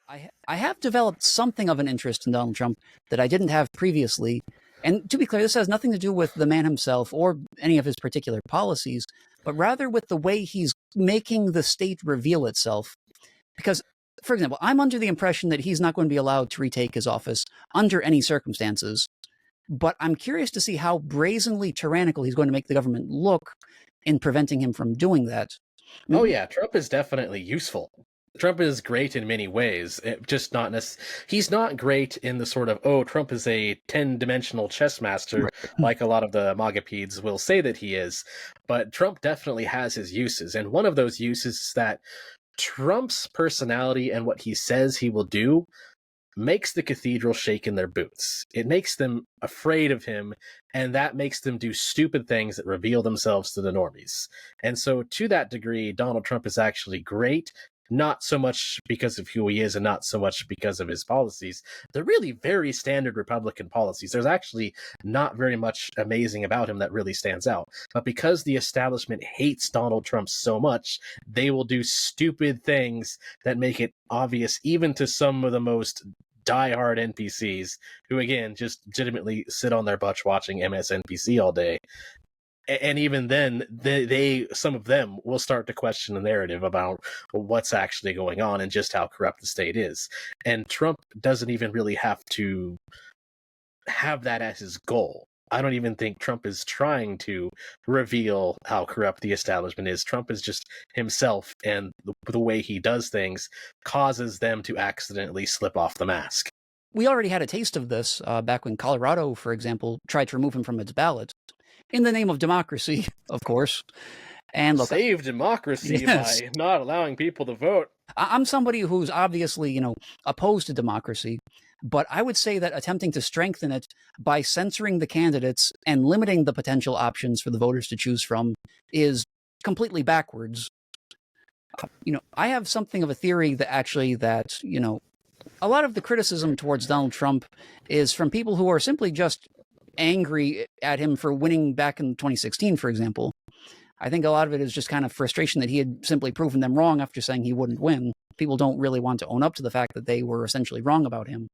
I have developed something of an interest in Donald Trump that I didn't have previously. And to be clear, this has nothing to do with the man himself or any of his particular policies, but rather with the way he's making the state reveal itself. Because, for example, I'm under the impression that he's not going to be allowed to retake his office under any circumstances. But I'm curious to see how brazenly tyrannical he's going to make the government look in preventing him from doing that. Oh yeah, Trump is definitely useful. Trump is great in many ways. Just not he's not great in the sort of, oh, Trump is a 10-dimensional chess master, like a lot of the MAGA-peds will say that he is. But Trump definitely has his uses, and one of those uses is that Trump's personality and what he says he will do makes the cathedral shake in their boots. It makes them afraid of him, and that makes them do stupid things that reveal themselves to the normies. And so, to that degree, Donald Trump is actually great, not so much because of who he is and not so much because of his policies. They're really very standard Republican policies. There's actually not very much amazing about him that really stands out. But because the establishment hates Donald Trump so much, they will do stupid things that make it obvious even to some of the most diehard NPCs who, again, just legitimately sit on their butts watching MSNBC all day. And even then, they some of them will start to question the narrative about what's actually going on and just how corrupt the state is. And Trump doesn't even really have to have that as his goal. I don't even think Trump is trying to reveal how corrupt the establishment is. Trump is just himself, and the way he does things causes them to accidentally slip off the mask. We already had a taste of this back when Colorado, for example, tried to remove him from its ballot in the name of democracy, of course. And look, save democracy yes, by not allowing people to vote. I'm somebody who's obviously, opposed to democracy, but I would say that attempting to strengthen it by censoring the candidates and limiting the potential options for the voters to choose from is completely backwards. I have something of a theory that actually a lot of the criticism towards Donald Trump is from people who are simply just angry at him for winning back in 2016, for example. I think a lot of it is just kind of frustration that he had simply proven them wrong after saying he wouldn't win. People don't really want to own up to the fact that they were essentially wrong about him.